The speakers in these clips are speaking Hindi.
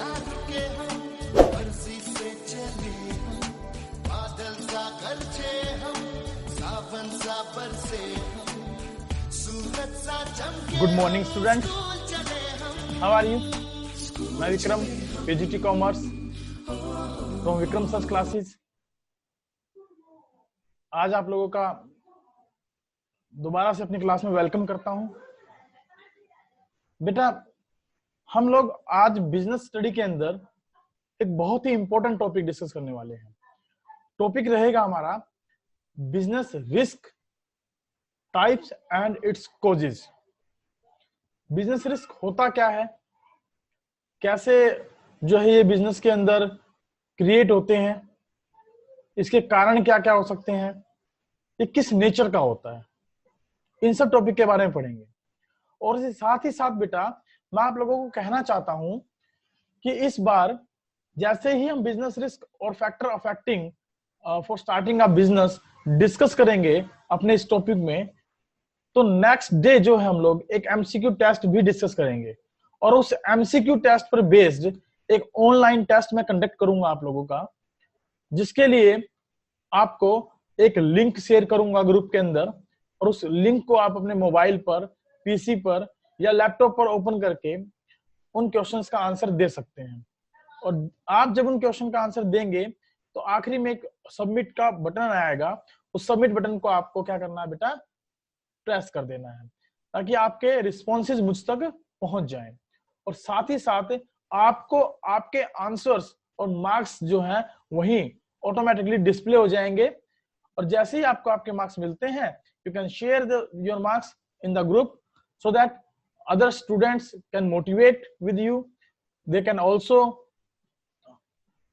साथ के हम मर्जी से चले हम बादल सा गरजे हम सावन सा बरसे हम सूरज सा चमके। Good morning student, how are you? मैं Vikram, PGT commerce from Vikram sir's classes. आज आप लोगों का दोबारा से अपनी क्लास में वेलकम करता हूं। बेटा, हम लोग आज बिजनेस स्टडी के अंदर एक बहुत ही इंपॉर्टेंट टॉपिक डिस्कस करने वाले हैं। टॉपिक रहेगा हमारा business risk types and its causes. Business risk होता क्या है, कैसे जो है ये बिजनेस के अंदर क्रिएट होते हैं, इसके कारण क्या क्या हो सकते हैं, ये किस नेचर का होता है, इन सब टॉपिक के बारे में पढ़ेंगे। और साथ ही साथ बेटा, मैं आप लोगों को कहना चाहता हूं कि इस बार जैसे ही हम बिजनेस रिस्क और factor affecting for starting a business discuss करेंगे अपने इस टॉपिक में, तो नेक्स्ट डे जो है हम लोग एक एमसीक्यू टेस्ट भी डिस्कस करेंगे। और उस एमसीक्यू टेस्ट पर बेस्ड एक ऑनलाइन टेस्ट मैं कंडक्ट करूंगा आप लोगों का, जिसके लिए आपको एक लिंक शेयर करूंगा ग्रुप के अंदर, और उस लिंक को आप अपने मोबाइल पर, पीसी पर या लैपटॉप पर ओपन करके उन क्वेश्चंस का आंसर दे सकते हैं। और आप जब उन क्वेश्चन का आंसर देंगे तो आखिरी में एक सबमिट का बटन आएगा, उस सबमिट बटन को आपको क्या करना है बेटा, प्रेस कर देना है, ताकि आपके रिस्पॉन्सेज मुझ तक पहुंच जाएं। और साथ ही साथ आपको आपके आंसर्स और मार्क्स जो हैं वही ऑटोमेटिकली डिस्प्ले हो जाएंगे। और जैसे ही आपको आपके मार्क्स मिलते हैं, you can share your marks in the group so that other students can motivate with you. They can also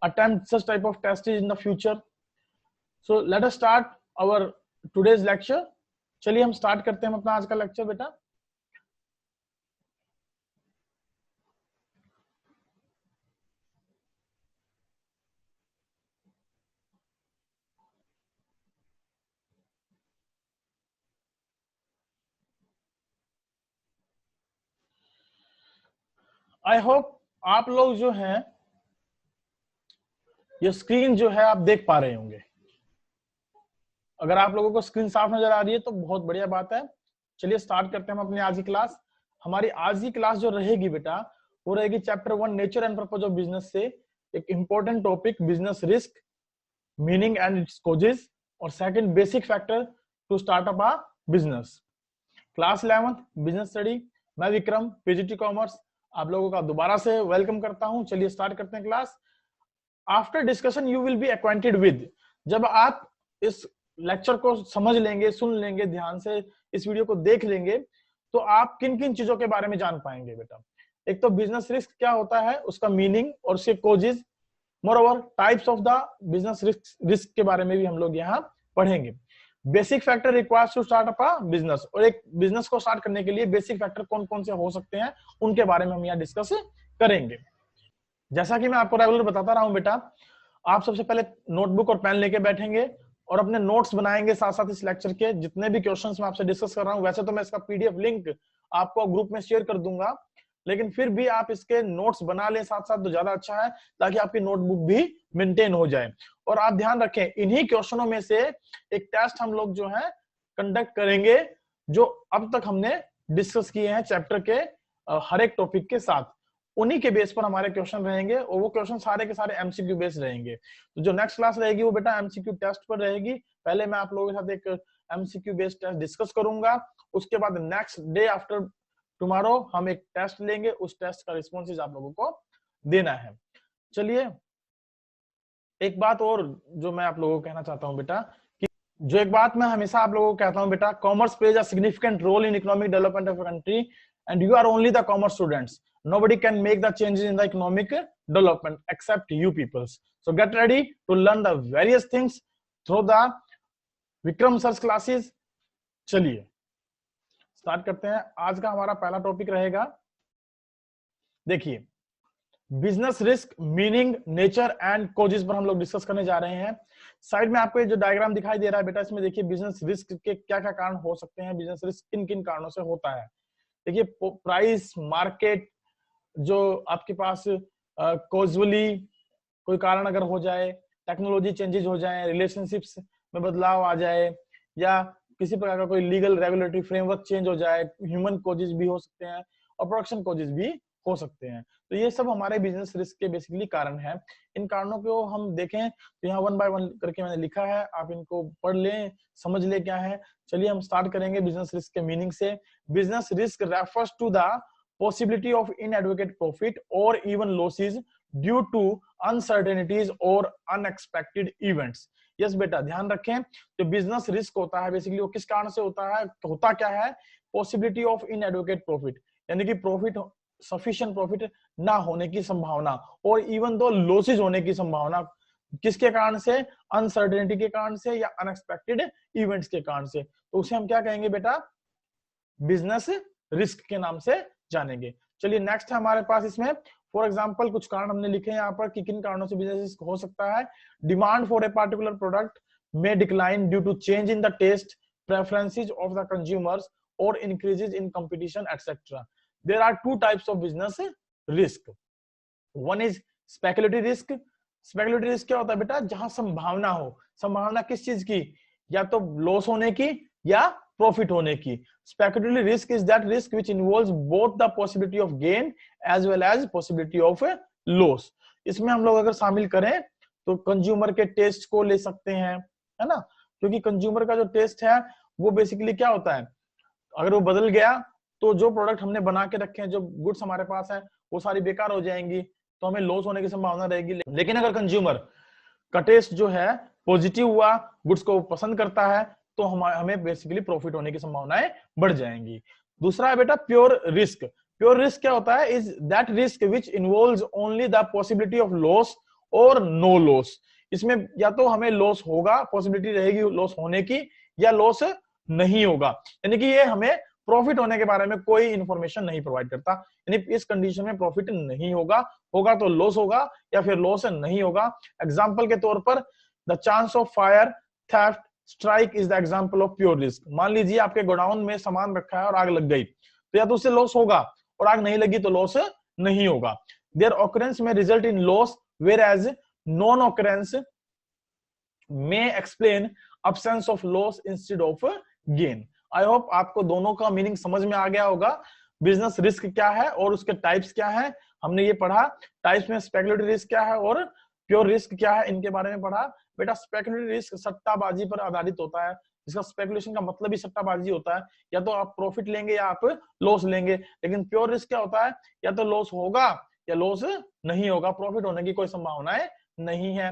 attempt such type of tests in the future. So let us start our today's lecture. चलिए हम स्टार्ट करते हैं अपना आज का लेक्चर बेटा। आई होप आप लोग जो हैं ये स्क्रीन जो है आप देख पा रहे होंगे। अगर आप लोगों को स्क्रीन साफ नजर आ रही है तो बहुत बढ़िया बात है। चलिए स्टार्ट करते हैं हम अपनी आज की क्लास। हमारी आज की क्लास जो रहेगी बेटा, वो रहेगी chapter 1 nature and purpose of business से एक important topic business risk, meaning and its causes, और second basic factor to start up a business. Class 11th business study. मैं विक्रम, पीजीटी कॉमर्स, आप लोगों का दोबारा से वेलकम करता हूं। चलिए स्टार्ट करते हैं class. After discussion you will be acquainted with, जब आप इस लेक्चर को समझ लेंगे, सुन लेंगे, ध्यान से इस वीडियो को देख लेंगे, तो आप किन किन चीजों के बारे में जान पाएंगे बेटा। एक तो बिजनेस रिस्क क्या होता है, उसका मीनिंग और उसके causes, moreover types of the business risk के बारे में भी हम लोग यहाँ पढ़ेंगे। Basic factor requires to start up a business, और एक बिजनेस को स्टार्ट करने के लिए बेसिक फैक्टर कौन कौन से हो सकते हैं उनके बारे में हम यहाँ डिस्कस करेंगे। जैसा कि मैं आपको रेगुलर बताता रहा हूं बेटा, आप सबसे पहले नोटबुक और पेन लेके बैठेंगे और अपने नोट्स बनाएंगे साथ साथ इस लेक्चर के जितने भी क्वेश्चंस मैं आपसे डिस्कस कर रहा हूं। वैसे तो मैं इसका पीडीएफ लिंक आपको ग्रुप में शेयर कर दूंगा, लेकिन फिर भी आप इसके नोट्स बना लें साथ साथ तो ज्यादा अच्छा है, ताकि आपकी नोटबुक भी मेंटेन हो जाए। और आप ध्यान रखें, इन्हीं क्वेश्चनों में से एक टेस्ट हम लोग जो है कंडक्ट करेंगे, जो अब तक हमने डिस्कस किए हैं चैप्टर के हर एक टॉपिक के साथ। उन्हीं के बेस पर हमारे क्वेश्चन रहेंगे, और वो क्वेश्चन सारे के सारे एमसीक्यू बेस्ड रहेंगे। तो जो नेक्स्ट क्लास रहेगी वो बेटा एमसीक्यू टेस्ट पर रहेगी। पहले मैं आप लोगों के साथ एक एमसीक्यू बेस्ड टेस्ट डिस्कस करूंगा, उसके बाद नेक्स्ट डे आफ्टर टुमारो हम एक टेस्ट लेंगे, उस टेस्ट का रिस्पॉन्सेज आप लोगों को देना है। चलिए एक बात और जो मैं आप लोगों को कहना चाहता हूं बेटा, कि जो एक बात मैं हमेशा आप लोगों को कहता हूं बेटा, commerce plays a significant role in economic development of a country and you are only the commerce students. Nobody can make the changes in the economic development except you peoples. So get ready to learn the various things through the Vikram Sir's classes. चलिए स्टार्ट करते हैं। आज का हमारा पहला टॉपिक रहेगा, देखिए business risk, meaning, nature and causes पर हम लोग डिस्कस करने जा रहे हैं। साइड में आपको ये जो डायग्राम दिखाई दे रहा है बेटा, इसमें देखिए बिजनेस रिस्क के क्या क्या कारण हो सकते हैं, बिजनेस रिस्क किन किन कारणों से होता है। देखिए प्राइस, मार्केट, जो आपके पास कॉजुअली कोई कारण अगर हो जाए, टेक्नोलॉजी चेंजेस हो जाए, रिलेशनशिप्स में बदलाव आ जाए, या किसी प्रकार का कोई लीगल रेगुलेटरी फ्रेमवर्क चेंज हो जाए, ह्यूमन कॉजेज भी हो सकते हैं और प्रोडक्शन कॉजेज भी हो सकते हैं। तो ये सब हमारे बिजनेस रिस्क के बेसिकली कारण है। इन कारणों को हम देखें तो यहाँ 1 बाय 1 करके मैंने लिखा है, आप इनको पढ़ लें, समझ ले क्या है। चलिए हम स्टार्ट करेंगे बिजनेस रिस्क के मीनिंग से। Business risk refers to the possibility of inadequate profit or even losses due to uncertainties or unexpected events। Yes बेटा ध्यान रखें, जो बिजनेस रिस्क होता है बेसिकली वो किस कारण से होता है, होता क्या है, पॉसिबिलिटी ऑफ इनएडुकेट प्रॉफिट, यानी कि प्रॉफिट सफिशिएंट प्रॉफिट ना होने की संभावना, और इवन दो लॉसेज होने की संभावना, किसके कारण से, अनसर्टेनिटी के कारण से या अनएक्सपेक्टेड इवेंट्स के कारण से। तो उसे हम क्या कहेंगे बेटा, बिजनेस रिस्क के नाम से जानेंगे। चलिए नेक्स्ट है हमारे पास इसमें फॉर एग्जांपल कुछ कारण हमने लिखे हैं यहाँ पर कि किन कारणों से बिजनेस रिस्क हो सकता है। Demand for a particular product may decline due to change in the taste preferences of the consumers or increases in competition etc. There are two types of business risk. One is speculative risk. Speculative risk क्या होता है बेटा, जहां संभावना हो, संभावना किस चीज की, या तो लॉस होने की या प्रॉफिट होने की। Speculative risk is that risk which involves both the possibility of gain as well as possibility of loss. इसमें हम लोग अगर शामिल करें तो कंज्यूमर के टेस्ट को ले सकते हैं, है ना, क्योंकि कंज्यूमर का जो टेस्ट है वो बेसिकली क्या होता है, अगर वो बदल गया तो जो प्रोडक्ट हमने बना के रखे हैं, जो गुड्स हमारे पास है वो सारी बेकार हो जाएंगी, तो हमें लॉस होने की संभावना रहेगी। लेकिन अगर कंज्यूमर का टेस्ट जो है पॉजिटिव हुआ, गुड्स को पसंद करता है, तो हमें बेसिकली प्रॉफिट होने की संभावनाएं बढ़ जाएंगी। दूसरा है बेटा प्योर रिस्क। प्योर रिस्क क्या होता है, is that risk which involves only the possibility of loss और नो लॉस। इसमें या तो हमें लॉस होगा, पॉसिबिलिटी रहेगी लॉस होने की, या लॉस नहीं होगा, यानी कि ये हमें प्रॉफिट होने के बारे में कोई इंफॉर्मेशन नहीं प्रोवाइड करता। यानी इस कंडीशन में प्रॉफिट नहीं होगा, होगा तो लॉस होगा या फिर लॉस नहीं होगा। एग्जांपल के तौर पर the chance of fire, theft, strike is the example of pure risk. मान लीजिए आपके गोडाउन में सामान रखा है और आग लग गई, तो या तो उससे लॉस होगा, और आग नहीं लगी तो लॉस नहीं होगा। देयर ऑकरेंस में result in loss whereas non occurrence may explain absence of loss instead of gain। I hope आपको दोनों का मीनिंग समझ में आ गया होगा। बिजनेस रिस्क क्या है और उसके टाइप्स क्या है, हमने ये पढ़ा। टाइप्स में स्पेकुलेटिव रिस्क क्या है और प्योर रिस्क क्या है, इनके बारे में पढ़ा। बेटा स्पेकुलेटिव रिस्क सट्टाबाजी पर आधारित होता है, जिसका स्पेकुलेशन का मतलब ही सट्टाबाजी होता है, या तो आप प्रॉफिट लेंगे या आप लॉस लेंगे। लेकिन प्योर रिस्क क्या होता है, या तो लॉस होगा या लॉस नहीं होगा, प्रॉफिट होने की कोई संभावनाएं नहीं है।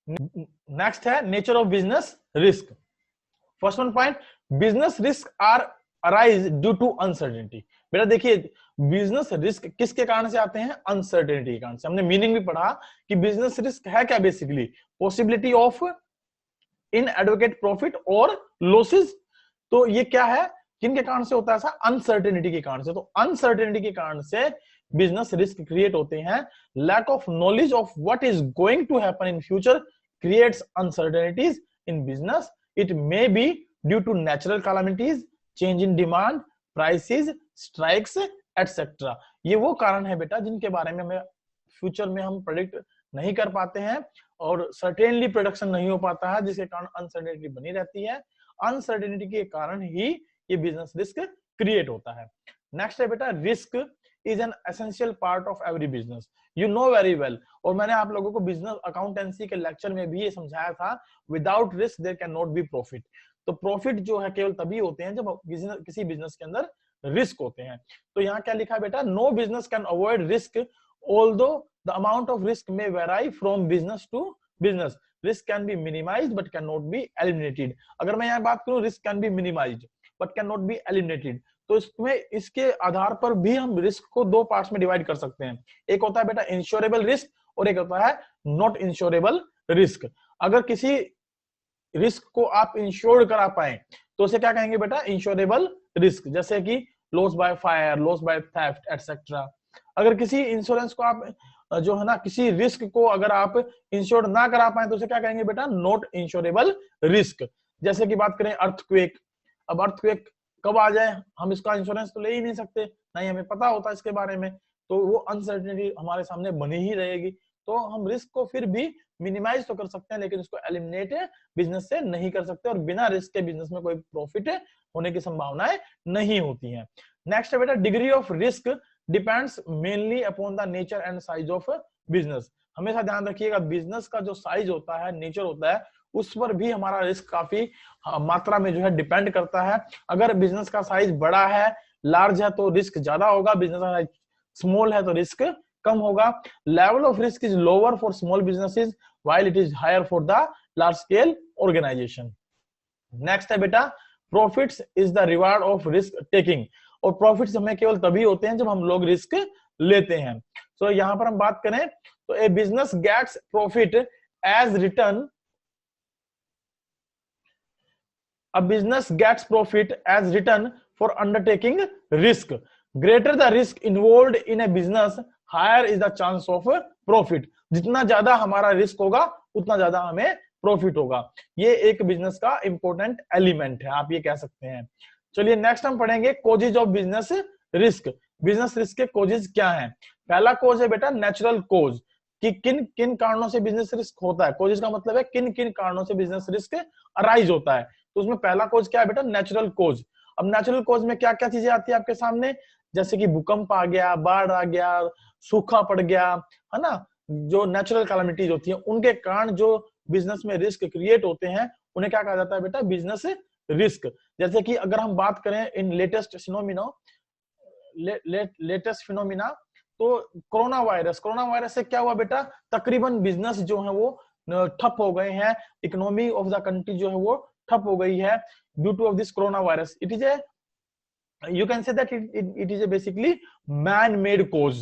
नेक्स्ट है nature of business risk. First one point, business risk are arise due to uncertainty. बेटा देखिए बिजनेस रिस्क किसके कारण से आते हैं, अनसर्टेनिटी के कारण से। हमने मीनिंग भी पढ़ा कि बिजनेस रिस्क है क्या, basically possibility of inadequate profit और लॉसेस। तो ये क्या है, किन के कारण से होता है ऐसा, अनसर्टेनिटी के कारण से। तो अनसर्टेनिटी के कारण से बिजनेस रिस्क क्रिएट होते हैं। Lack of knowledge of what is going to happen in future creates uncertainties in business. It may be due to natural calamities, change in demand, prices, strikes etcetera. ये वो कारण है बेटा जिनके बारे में हमें फ्यूचर में हम प्रेडिक्ट नहीं कर पाते हैं, और सर्टेनली प्रोडक्शन नहीं हो पाता है, जिसके कारण अनसर्टेनिटी बनी रहती है। अनसर्टेनिटी के कारण ही ये बिजनेस रिस्क क्रिएट होता है। नेक्स्ट है बेटा risk is an essential part of every business, you know very well। और मैंने आप लोगों को बिजनेस अकाउंटेंसी के लेक्चर में भी ये समझाया था, without risk there can not be profit. तो प्रॉफिट जो है केवल तभी होते हैं जब किसी बिजनेस के अंदर रिस्क होते हैं। तो यहाँ क्या लिखा है बेटा, no business can avoid risk although the amount of risk में vary from business to business. Risk can be minimized but can not be eliminated. अगर मैं यहाँ बात करूं, risk can be minimized but can not be eliminated, तो इसमें इसके आधार पर भी हम रिस्क को दो पार्ट्स में डिवाइड कर सकते हैं। एक होता है बेटा इंश्योरेबल रिस्क और एक होता है नॉट इंश्योरेबल रिस्क। अगर किसी रिस्क को आप इंश्योर करा पाए तो उसे क्या कहेंगे बेटा, इंश्योरेबल रिस्क, जैसे कि loss by fire, loss by theft etcetera. अगर किसी इंश्योरेंस को आप जो है ना, किसी रिस्क को अगर आप इंश्योर ना करा पाए तो उसे क्या कहेंगे बेटा, नॉट इंश्योरेबल रिस्क। जैसे कि बात करें अर्थक्वेक, अब अर्थक्वेक कब आ जाए, हम इसका इंश्योरेंस तो ले ही नहीं सकते, नहीं हमें पता होता इसके बारे में, तो वो अनसर्टेनिटी हमारे सामने बनी ही रहेगी। तो हम रिस्क को फिर भी मिनिमाइज तो कर सकते हैं, लेकिन उसको एलिमिनेट बिजनेस से नहीं कर सकते, और बिना रिस्क के बिजनेस में कोई प्रॉफिट होने की संभावनाएं नहीं होती हैं। नेक्स्ट है बेटा, degree of risk depends mainly upon the nature and size of business. हमेशा ध्यान रखिएगा, बिजनेस का जो साइज होता है, नेचर होता है, उस पर भी हमारा रिस्क काफी मात्रा में जो है डिपेंड करता है। अगर बिजनेस का साइज बड़ा है, लार्ज है, तो रिस्क ज्यादा होगा, बिजनेस का साइज स्मॉल है तो रिस्क कम होगा। Level of risk is lower for small businesses while it is higher for the large scale organization. Next है बेटा, profits is the reward of risk taking. और प्रॉफिट्स हमें केवल तभी होते हैं जब हम लोग रिस्क लेते हैं। तो यहाँ पर हम बात करें तो a business gets profit as return, a business gets profit as return for undertaking risk. Greater the risk involved in a business, higher is the chance of profit. जितना ज्यादा हमारा रिस्क होगा उतना ज्यादा हमें प्रॉफिट होगा। ये एक बिजनेस का इंपॉर्टेंट एलिमेंट है, आप ये कह सकते हैं। चलिए नेक्स्ट हम पढ़ेंगे causes of business risk. Business risk के कोजेज क्या हैं? पहला कोज है बेटा नेचुरल कोज, कि किन किन कारणों से बिजनेस रिस्क होता है। कोजेज का मतलब है किन किन कारणों से बिजनेस रिस्क अराइज होता है। तो उसमें पहला कोज क्या है बेटा? नेचुरल कोज। अब नेचुरल कोज में क्या क्या चीजें आती है आपके सामने, जैसे कि भूकंप आ गया, बाढ़ आ गया, सूखा पड़ गया, है ना। जो नेचुरल कैलामिटीज होती है उनके कारण जो बिजनेस में रिस्क क्रिएट होते हैं उन्हें क्या कहा जाता है बेटा? Business risk. जैसे कि अगर हम बात करें इन लेटेस्ट फिनोमिना, तो कोरोना वायरस से क्या हुआ बेटा? तकरीबन बिजनेस जो है वो ठप हो गए हैं, इकोनॉमी ऑफ द कंट्री जो है वो ठप हो गई है due two of this corona virus. It is a, you can say that it is a basically man made cause.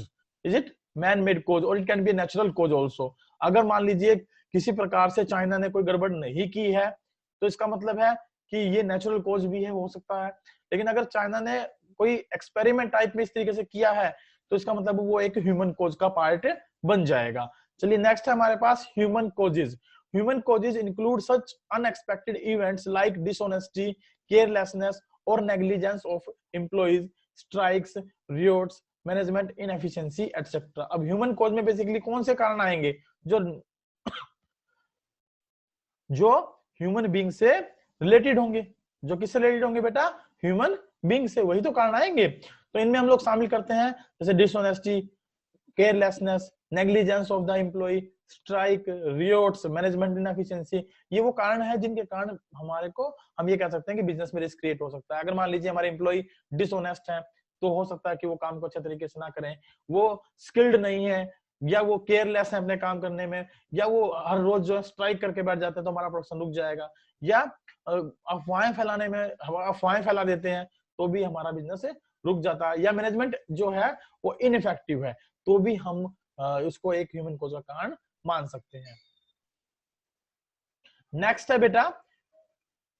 Is it man made cause or it can be a natural cause also? अगर मान लीजिए किसी प्रकार से चाइना ने कोई गड़बड़ नहीं की है तो इसका मतलब है कि ये नेचुरल कॉज भी है, हो सकता है। लेकिन अगर चाइना ने कोई एक्सपेरिमेंट टाइप में इस तरीके से किया है तो इसका मतलब वो एक ह्यूमन कॉज का पार्ट बन जाएगा। चलिए नेक्स्ट है हमारे पास human causes. Human causes include such unexpected events like dishonesty, carelessness और negligence of employees, strikes, riots, management inefficiency etcetera. अब ह्यूमन कॉज में बेसिकली कौन से कारण आएंगे? जो ह्यूमन बीइंग से रिलेटेड होंगे। जो किससे रिलेटेड होंगे बेटा? ह्यूमन बीइंग से, वही तो कारण आएंगे। तो इनमें हम लोग शामिल करते हैं जैसे dishonesty, carelessness, negligence of the employee, strike, riots, management inefficiency. ये वो कारण है जिनके कारण हमारे को हम ये कह सकते हैं कि बिजनेस में रिस्क क्रिएट हो सकता है। अगर मान लीजिए हमारे एम्प्लॉय डिसऑनेस्ट हैं तो हो सकता है कि वो काम को अच्छे तरीके से ना करें, वो स्किल्ड नहीं है, या वो केयरलेस है अपने काम करने में, या वो हर रोज जो है स्ट्राइक करके बैठ जाते हैं तो हमारा प्रोडक्शन रुक जाएगा, या अफवाहें फैलाने में अफवाहें फैला देते हैं तो भी हमारा बिजनेस रुक जाता है, या मैनेजमेंट जो है वो इनइफेक्टिव है तो भी हम उसको एक ह्यूमन कॉज का कारण मान सकते हैं। नेक्स्ट है बेटा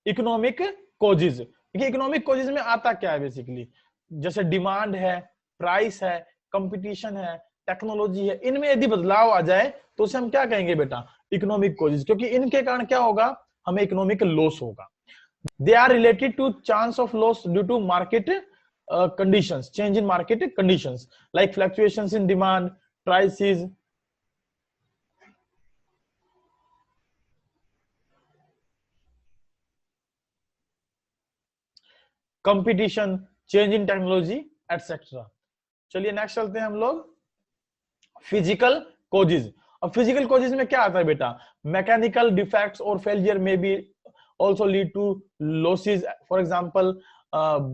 इकोनॉमिक कॉजेज। देखिए इकोनॉमिक कॉजेज में आता क्या है बेसिकली, जैसे डिमांड है, प्राइस है, कंपटीशन है, टेक्नोलॉजी है, इनमें यदि बदलाव आ जाए तो उसे हम क्या कहेंगे बेटा? Economic causes. क्योंकि इनके कारण क्या होगा? हमें इकोनॉमिक लॉस होगा। They are related to chance of loss due to market conditions, change in market conditions like fluctuations in demand, prices, competition, change in technology, etc. चलिए नेक्स्ट चलते हैं हम लोग फिजिकल कॉजेज। अब फिजिकल कॉजेज में क्या आता है बेटा? मैकेनिकल डिफेक्ट्स और फेलियर में भी also lead to losses. For example,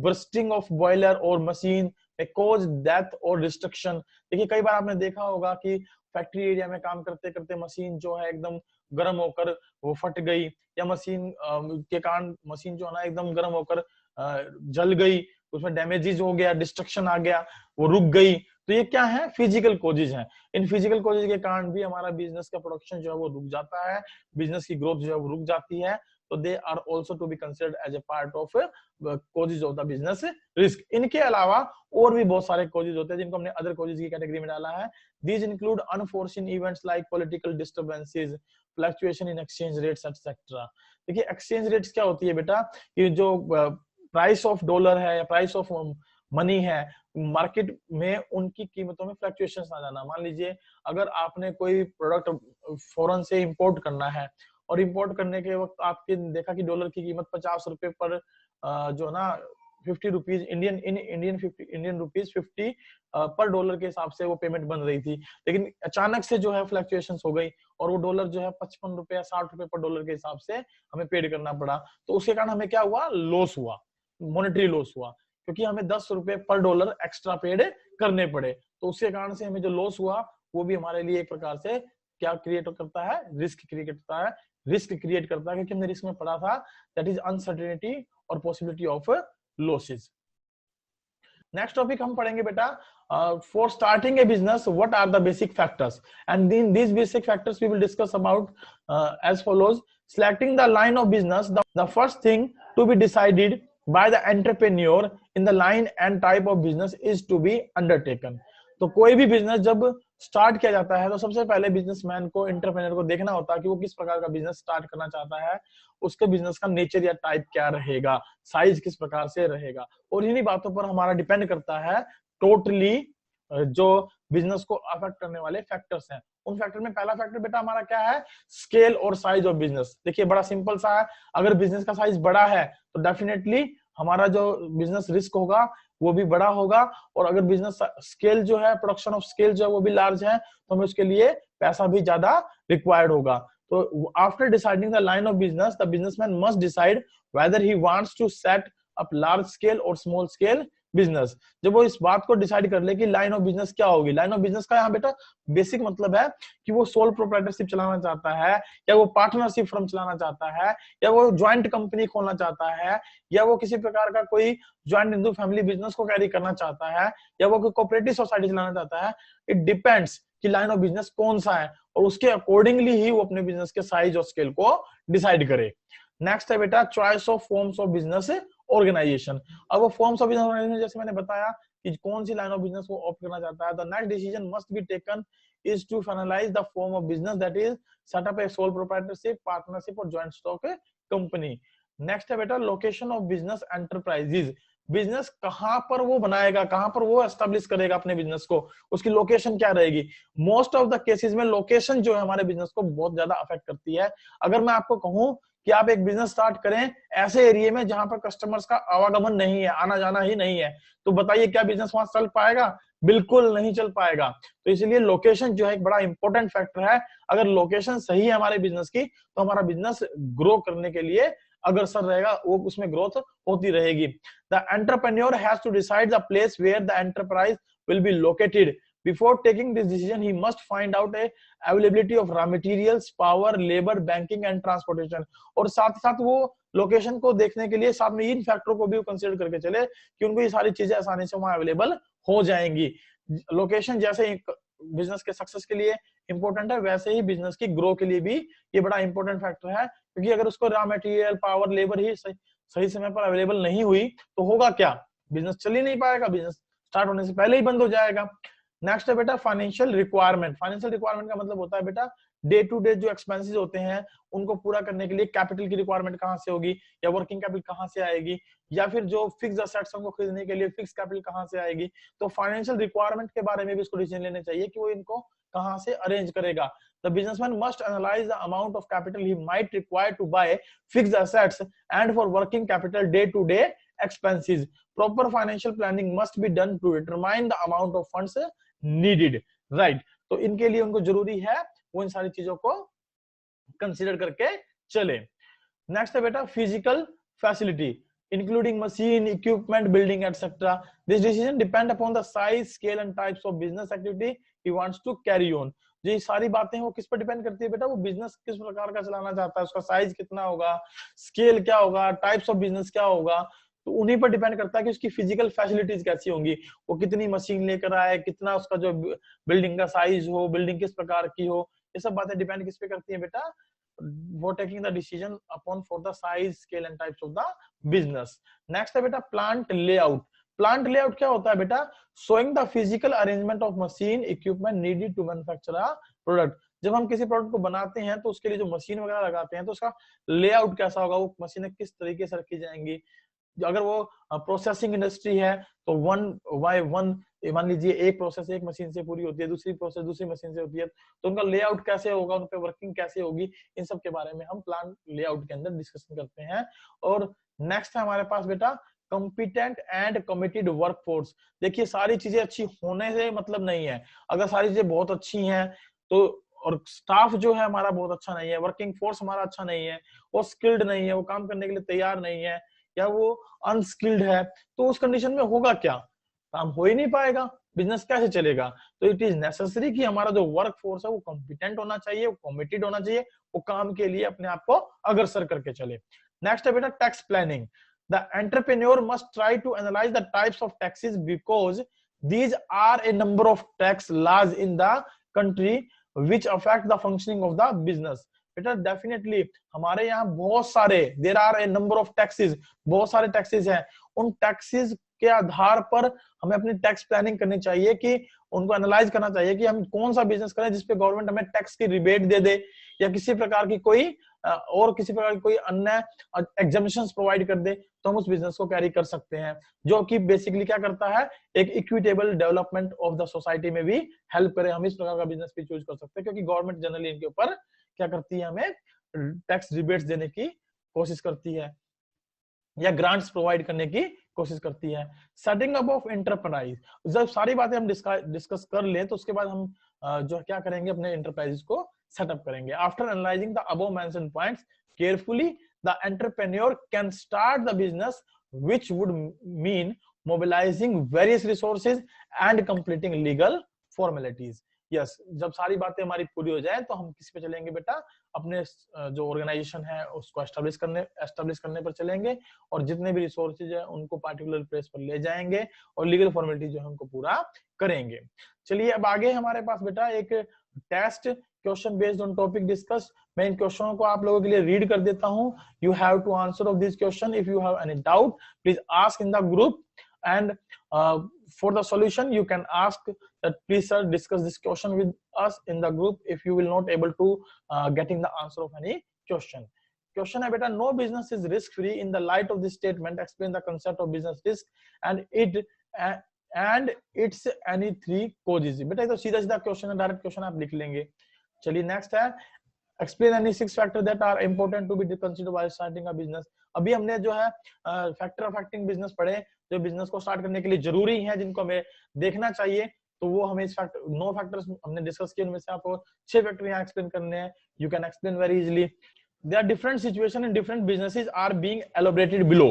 bursting of boiler or machine may cause death or destruction. देखिए कई बार आपने देखा होगा कि फैक्ट्री एरिया में काम करते करते मशीन जो है एकदम गर्म होकर वो फट गई, या मशीन के कारण मशीन जो है ना एकदम गर्म होकर जल गई, उसमें डैमेजेस हो गया, डिस्ट्रक्शन आ गया, वो रुक गई। तो ये क्या है? फिजिकल कॉजेज हैं। इन फिजिकल कॉजेज के कारण भी हमारा बिजनेस का प्रोडक्शन जो है वो रुक जाता है, बिजनेस की ग्रोथ जो है वो रुक जाती है। तो they are also to be considered as a part of causes of the business risk. इनके अलावा और भी बहुत सारे कॉजेज होते हैं जिनको हमने अदर कॉजेज की कैटेगरी में डाला है। These include unforeseen events like political disturbances, fluctuation in exchange rates etcetera. देखिए एक्सचेंज रेट्स क्या होती है बेटा? कि जो प्राइस ऑफ डॉलर है या प्राइस ऑफ मनी है, मार्केट में उनकी कीमतों में फ्लक्चुएशंस आ जाना। मान लीजिए अगर आपने कोई प्रोडक्ट फॉरेन से इंपोर्ट करना है और इंपोर्ट करने के वक्त आपके देखा कि डॉलर की कीमत 50 रुपए पर जो ना 50 रुपीज इंडियन रुपीज 50 पर डॉलर के हिसाब से वो पेमेंट बन रही थी, लेकिन अचानक से जो है फ्लक्चुएशंस हो गई और वो डॉलर जो है 55 रुपए या 60 रुपए पर डॉलर के हिसाब से हमें पेड करना पड़ा। तो उसके कारण हमें क्या हुआ, लॉस हुआ, मॉनेटरी लॉस हुआ, क्योंकि हमें 10 रुपए पर डॉलर एक्स्ट्रा पेड करने पड़े। तो उसके कारण से हमें जो लॉस हुआ वो भी हमारे लिए एक प्रकार से क्या क्रिएट करता है, रिस्क क्रिएट करता है, क्योंकि हमने रिस्क में पढ़ा था, दैट इज अनसर्टेनिटी और possibility of losses. Next topic हम पढ़ेंगे बेटा, for starting a business what are the basic factors, and in these basic factors we will discuss about as follows. Selecting the line of business, the first thing to be decided by the entrepreneur in the line and type of business is to be undertaken. तो कोई भी बिजनेस जब स्टार्ट किया जाता है तो सबसे पहले बिजनेसमैन को, एंटरप्रेन्योर को देखना होता है कि वो किस प्रकार का बिजनेस स्टार्ट करना चाहता है, उसके बिजनेस का नेचर या टाइप क्या रहेगा, साइज किस प्रकार से रहेगा, और इन्हीं बातों पर हमारा डिपेंड करता है टोटली जो बिजनेस को अफेक्ट करने वाले फैक्टर्स हैं। उन फैक्टर में पहला फैक्टर बेटा हमारा क्या है, स्केल और साइज ऑफ बिजनेस। देखिए बड़ा सिंपल सा है, अगर बिजनेस का साइज बड़ा है तो डेफिनेटली हमारा जो बिजनेस रिस्क होगा वो भी बड़ा होगा, और अगर बिजनेस स्केल जो है, प्रोडक्शन ऑफ स्केल जो है वो भी लार्ज है, तो हमें उसके लिए पैसा भी ज्यादा रिक्वायर्ड होगा। तो after deciding the line of business, the businessman must decide whether he wants to set up large scale और स्मॉल स्केल बिजनेस। जब वो इस बात को डिसाइड कर ले कि लाइन ऑफ बिजनेस क्या होगी, लाइन ऑफ बिजनेस का यहाँ बेटा बेसिक मतलब है कि वो सोल प्रोप्राइटरशिप चलाना चाहता है, या वो पार्टनरशिप फर्म चलाना चाहता है, या वो ज्वाइंट कंपनी खोलना चाहता है, या वो किसी प्रकार का कोई ज्वाइंट हिंदू फैमिली बिजनेस को कैरी करना चाहता है, या वो कोई कोऑपरेटिव सोसाइटी चलाना चाहता है। इट डिपेंड्स कि लाइन ऑफ बिजनेस कौन सा है, और उसके अकॉर्डिंगली ही वो अपने बिजनेस के साइज और स्केल को डिसाइड करे। नेक्स्ट है बेटा choice of forms of business organization. अब वो फॉर्म्स ऑफ बिजनेस ऑर्गेनाइजेशन जैसे मैंने बताया कि कौन सी लाइन ऑफ बिजनेस को ऑप्ट करना चाहता है। The next decision must be taken is to finalize the form of business, that is set up a sole proprietorship, partnership और जॉइंट स्टॉक कंपनी। नेक्स्ट है बेटा location of business enterprises. Business कहां पर वो बनाएगा, कहां पर वो एस्टेब्लिश करेगा अपने बिजनेस को, उसकी लोकेशन क्या रहेगी। मोस्ट ऑफ द केसेस में लोकेशन जो है हमारे बिजनेस को बहुत ज्यादा अफेक्ट करती है। अगर मैं आपको कहूं कि आप एक बिजनेस स्टार्ट करें ऐसे एरिया में जहां पर कस्टमर्स का आवागमन नहीं है, आना जाना ही नहीं है, तो बताइए क्या बिजनेस वहां चल पाएगा? बिल्कुल नहीं चल पाएगा। तो इसलिए लोकेशन जो है एक बड़ा इंपॉर्टेंट फैक्टर है। अगर लोकेशन सही है हमारे बिजनेस की तो हमारा बिजनेस ग्रो करने के लिए अग्रसर रहेगा, वो उसमें ग्रोथ होती रहेगी। The entrepreneur has to decide the place where the enterprise will be located. Before taking this decision, he must find out a availability of raw materials, power, labor, banking and transportation. और साथ ही साथ वो लोकेशन को देखने के लिए साथ में इन फैक्टरों को भी कंसीडर करके चले कि उनको ये सारी चीजें आसानी से वहां अवेलेबल हो जाएंगी। लोकेशन जैसे बिजनेस के सक्सेस के लिए इंपॉर्टेंट है, वैसे ही बिजनेस की ग्रो के लिए भी ये बड़ा इंपॉर्टेंट फैक्टर है, क्योंकि अगर उसको रॉ मटेरियल, पावर, लेबर ही सही समय पर अवेलेबल नहीं हुई तो होगा क्या, बिजनेस चल ही नहीं पाएगा, बिजनेस स्टार्ट होने से पहले ही बंद हो जाएगा। नेक्स्ट है बेटा फाइनेंशियल रिक्वायरमेंट। फाइनेंशियल रिक्वायरमेंट का मतलब होता है बेटा डे टू डे जो एक्सपेंसेस होते हैं उनको पूरा करने के लिए कैपिटल की रिक्वायरमेंट कहां से होगी, या वर्किंग कैपिटल कहां से आएगी, या फिर जो फिक्स असेट्स को खरीदने के लिए फिक्स कैपिटल कहां से आएगी। तो फाइनेंशियल रिक्वायरमेंट के बारे में भी इसको डिसीजन लेने चाहिए कि वो इनको कहां से अरेंज करेगा। The businessman must analyze the amount of capital he might require to buy fixed assets and for working capital day-to-day expenses. Proper financial planning must be done to determine the amount of funds needed. Right? तो इनके लिए उनको जरूरी है वो इन सारी चीजों को कंसीडर करके चले। नेक्स्ट है बेटा physical facility including machine, equipment, building, etc. This decision depend upon the size, scale and types of business activity he wants to carry on. जो ये सारी बातें वो किस पर डिपेंड करती है बेटा, वो बिजनेस किस प्रकार का चलाना चाहता है, उसका साइज कितना होगा, स्केल क्या होगा, टाइप्स ऑफ बिजनेस क्या होगा, तो उन्हीं पर डिपेंड करता है कि उसकी फिजिकल फैसिलिटीज कैसी होंगी, वो कितनी मशीन लेकर आए, कितना उसका जो बिल्डिंग का साइज हो, बिल्डिंग किस प्रकार की हो, ये सब बातें डिपेंड किस पे करती है बेटा, वो taking the decision upon for the size, scale and types of the business. Next है बेटा plant layout. Plant layout क्या होता है बेटा, showing the physical arrangement of machine equipment needed to manufacture a product. जब हम किसी प्रोडक्ट को बनाते हैं तो उसके लिए जो मशीन वगैरह लगाते हैं तो उसका लेआउट कैसा होगा, वो मशीनें किस तरीके से रखी जाएंगी। अगर वो प्रोसेसिंग इंडस्ट्री है तो वन बाय वन, मान लीजिए एक प्रोसेस एक मशीन से पूरी होती है, दूसरी प्रोसेस दूसरी मशीन से होती है, तो उनका लेआउट कैसे होगा, उन पे वर्किंग कैसे होगी, इन सब के बारे में हम प्लान लेआउट के अंदर डिस्कशन करते हैं। और नेक्स्ट है हमारे पास बेटा कॉम्पिटेंट एंड कमिटेड वर्कफोर्स। देखिए सारी चीजें अच्छी होने से मतलब नहीं है, अगर सारी चीजें बहुत अच्छी हैं तो, और स्टाफ जो है हमारा बहुत अच्छा नहीं है, वर्किंग फोर्स हमारा अच्छा नहीं है, वो स्किल्ड नहीं है, वो काम करने के लिए तैयार नहीं है, या वो अनस्किल्ड है, तो उस कंडीशन में होगा क्या, काम हो ही नहीं पाएगा, बिजनेस कैसे चलेगा। तो इट इज नेसेसरी कि हमारा जो वर्क फोर्स है वो कॉम्पिटेंट होना चाहिए, वो कमिटेड होना चाहिए, वो काम के लिए अपने आप को अग्रसर करके चले। नेक्स्ट है बेटा tax planning. The entrepreneur must try to analyze the types of taxes because these are a number of tax laws in the country which affect the functioning of the business. बेटा डेफिनेटली हमारे यहाँ बहुत सारे there are a number of taxes, बहुत सारे टैक्सेस हैं, उन टैक्सेस के आधार पर हमें अपनी टैक्स प्लानिंग करनी चाहिए कि उनको एनालाइज करना चाहिए कि हम कौन सा बिजनेस करें जिसपे गवर्नमेंट हमें टैक्स की रिबेट दे दे, या किसी प्रकार की कोई और किसी प्रकार की कोई अन्य एग्जामिशंस प्रोवाइड कर दे, तो हम उस बिजनेस को कैरी कर सकते हैं, जो कि बेसिकली क्या करता है, एक equitable development of the society में भी हेल्प करे। हम इस प्रकार का बिजनेस भी चूज कर सकते हैं, क्योंकि गवर्नमेंट जनरली इनके ऊपर क्या करती है, हमें टैक्स रिबेट्स देने की कोशिश करती है या ग्रांट्स प्रोवाइड करने की कोशिश करती है। सेटिंग अप ऑफ एंटरप्राइज, जब सारी बातें हम डिस्कस कर लें तो उसके बाद हम जो क्या करेंगे, अपने एंटरप्राइज को सेटअप करेंगे। After analysing the above mentioned points carefully, the entrepreneur can start the business which would mean mobilising various resources and completing legal formalities. Yes, जब सारी बातें हमारी पूरी हो जाए तो हम किस पे चलेंगे बेटा, अपने जो ऑर्गेनाइजेशन है उसको एस्टेब्लिश करने पर चलेंगे, और जितने भी रिसोर्सेज है उनको पार्टिकुलर प्लेस पर ले जाएंगे और लीगल फॉर्मेलिटी जो है उनको पूरा करेंगे। चलिए अब आगे हमारे पास बेटा एक test question based on topic discuss. मैं इन क्वेश्चनों को आप लोगों के लिए रीड कर देता हूं। You have to answer of this question. If you have any doubt please ask in the group, and for the solution you can ask that please sir discuss this question with us in the group if you will not able to getting the answer of any question है बेटा, no business is risk free. In the light of this statement explain the concept of business risk and its any three causes। बेटा ये तो सीधा सीधा क्वेश्चन है, डायरेक्ट क्वेश्चन आप लिख लेंगे। चलिए नेक्स्ट है explain any 6 factors that are important to be considered while starting a business। अभी हमने जो है फैक्टर अफेक्टिंग बिजनेस पढ़े, जो बिजनेस को स्टार्ट करने के लिए जरूरी है, जिनको हमें देखना चाहिए, तो वो हमें इस फैक्टर 9 फैक्टर्स हमने डिस्कस किए, उनमें से आपको 6 फैक्टर यहाँ एक्सप्लेन करने हैं। You can explain very easily. There are different situation in different businesses are being elaborated below.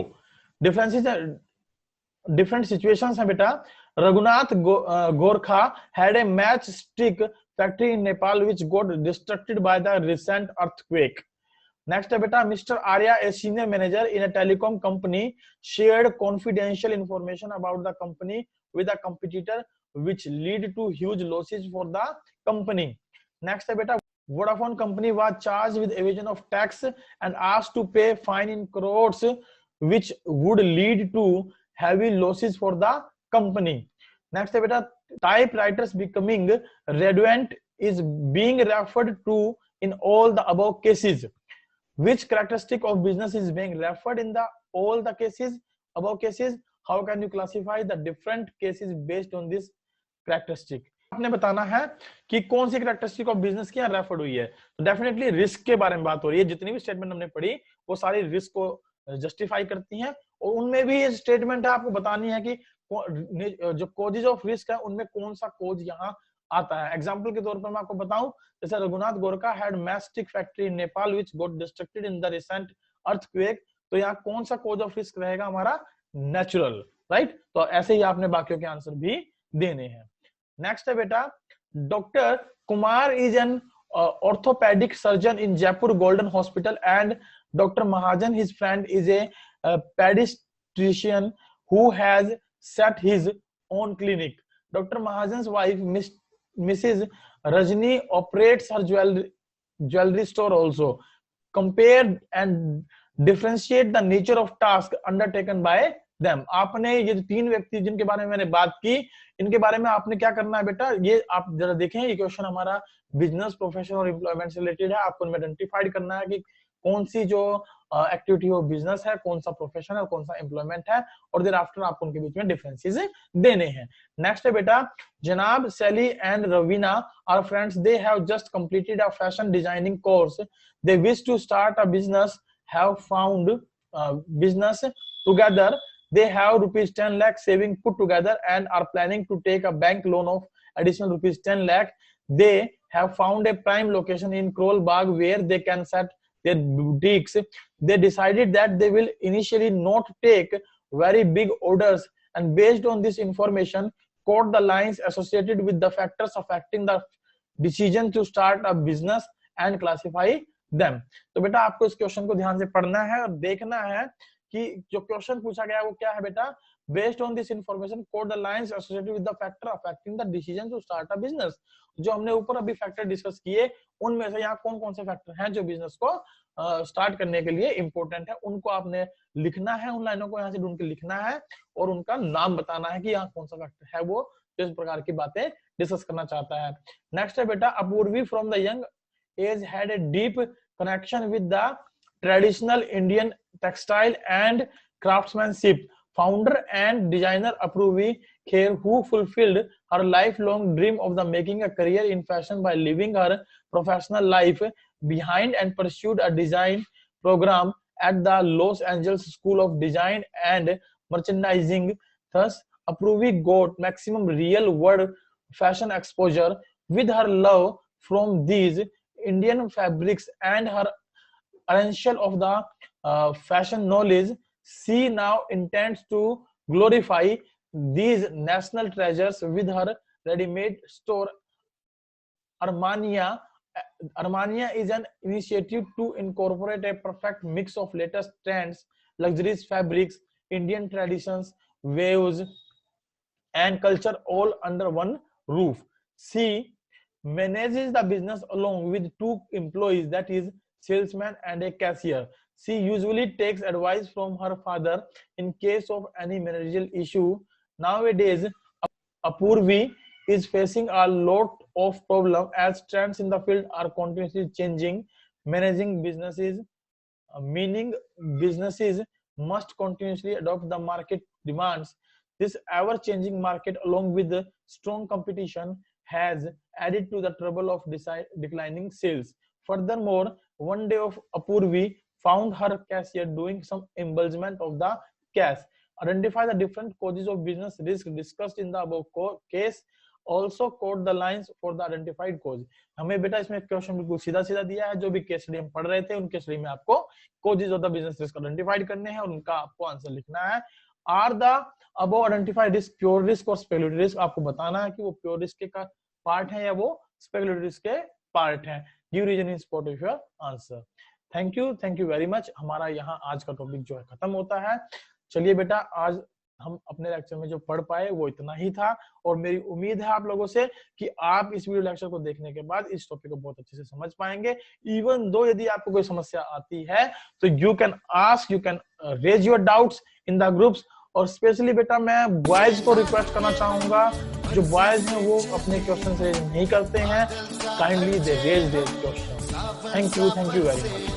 Different situations हैं बेटा। Raghunath Gorkha had a match stick factory in Nepal which got destructed by the recent earthquake। Next है बेटा, Mr. Arya, a senior manager in a telecom company, shared confidential information about the company with a competitor which lead to huge losses for the company। Next है बेटा, Vodafone company was charged with evasion of tax and asked to pay fine in crores which would lead to heavy losses for the company। Next है बेटा, typewriters becoming redundant is being referred to in all the above cases। Which characteristic of business is being referred in the all the cases above cases? How can you classify the different cases based on this characteristic? आपने बताना है कि कौन सी कैरेक्टरिस्टिक ऑफ बिजनेस की रेफर्ड हुई है। तो डेफिनेटली रिस्क के बारे में बात हो रही है। जितनी भी स्टेटमेंट हमने पढ़ी वो सारी रिस्क को जस्टिफाई करती हैं, और उनमें भी ये स्टेटमेंट है आपको बतानी है कि जो कॉजेज ऑफ रिस्क है उनमें कौन सा कॉज यहाँ आता है। एग्जांपल के तौर पर मैं आपको बताऊं, जैसे Raghunath Gorkha had mastic factory in Nepal which got distracted in the recent earthquake, तो यहाँ कौन सा कॉज ऑफ रिस्क रहेगा हमारा, नेचुरल, राइट। तो ऐसे ही आपने बाकियों के आंसर भी देने हैं। नेक्स्ट है बेटा, doctor Kumar is an orthopaedic surgeon in Jaipur Golden Hospital and doctor Mahajan his friend is a paediatrician who has set his own clinic। Dr. Mahajan's wife, Mrs. Rajni, operates her jewelry store also। Compare and differentiate the nature of task undertaken by them। आपने ये 3 व्यक्ति जिनके बारे में मैंने बात की, इनके बारे में आपने क्या करना है बेटा, ये आप जरा देखें, ये क्वेश्चन हमारा बिजनेस, प्रोफेशन और एम्प्लॉयमेंट से रिलेटेड है। आपको इनमें आइडेंटिफाइड करना है कि कौन सी जो एक्टिविटी ऑफ बिजनेस है, कौन सा प्रोफेशन है, कौन सा एम्प्लॉयमेंट है, और देर आफ्टर आपको उनके बीच में डिफरेंसेस देने हैं। नेक्स्ट है बेटा, जनाब Sally and Raveena are friends, they have just completed a fashion designing course, they wish to start a business, have found business together, they have rupees 10 lakh saving put together and are planning to take a bank loan of additional rupees 10 lakh. They have found a prime location in Krol Bagh where they can set their boutiques. They decided that they will initially not take very big orders, and based on this information quote the lines associated with the factors affecting the decision to start a business and classify them. तो बेटा आपको इस क्वेश्चन को ध्यान से पढ़ना है और देखना है कि जो क्वेश्चन पूछा गया है वो क्या है बेटा। Based on this information quote the lines associated with the factor affecting the decision to start a business. जो हमने ऊपर अभी फैक्टर डिस्कस किए उनमें से यहाँ कौन कौन से फैक्टर हैं जो बिजनेस को स्टार्ट करने के लिए इंपॉर्टेंट है, उनको आपने लिखना है, उन लाइनों को यहाँ से ढूंढ के लिखना है और उनका नाम बताना है कि यहाँ कौन सा फैक्टर है वो किस प्रकार की बातें डिस्कस करना चाहता है। नेक्स्ट है बेटा, Apurvi from the young age had a deep connection with the traditional Indian textile and craftsmanship. Founder and designer Apurvi Kher, who fulfilled her lifelong dream of the making a career in fashion by leaving her professional life behind and pursued a design program at the Los Angeles School of Design and Merchandising. Thus, Apurvi got maximum real world fashion exposure. With her love from these Indian fabrics and her essential of the fashion knowledge, she now intends to glorify these national treasures with her ready-made store. Armania is an initiative to incorporate a perfect mix of latest trends, luxurious fabrics, Indian traditions, waves, and culture all under one roof. She manages the business along with 2 employees, that is salesman and a cashier. She usually takes advice from her father in case of any managerial issue. Nowadays Apurvi is facing a lot of problems as trends in the field are continuously changing. Managing businesses meaning businesses must continuously adopt the market demands. This ever changing market along with the strong competition has added to the trouble of declining sales. Furthermore, one day of Apurvi found her cashier doing some embezzlement of the cash. Identify the different causes of business risk discussed in the above case. Also quote the lines for the identified cause. हमें बेटा इसमें क्वेश्चन बिल्कुल सीधा सीधा दिया है, जो भी केस स्टडी हम पढ़ रहे थे उनके स्टडी में आपको causes of the business risk identified करने हैं और उनका आपको आंसर लिखना है। Are the above identified risk pure risk और स्पेकुलेटिव रिस्क, आपको बताना है कि वो प्योर रिस्क के पार्ट है या वो स्पेकुलेटिव रिस्क के पार्ट है। Give reason in support of your answer. Thank you very much. हमारा यहाँ आज का टॉपिक जो है खत्म होता है। चलिए बेटा, आज हम अपने लेक्चर में जो पढ़ पाए वो इतना ही था और मेरी उम्मीद है आप लोगों से कि आप इस वीडियो लेक्चर को देखने के बाद इस टॉपिक को बहुत अच्छे से समझ पाएंगे। इवन दो यदि आपको कोई समस्या आती है तो you can ask, you can raise your doubts in the groups. और स्पेशली बेटा मैं बॉयज को रिक्वेस्ट करना चाहूंगा, जो बॉयज हैं वो अपने क्वेश्चन रेज नहीं करते हैं, kindly they raise their question. Thank you very much.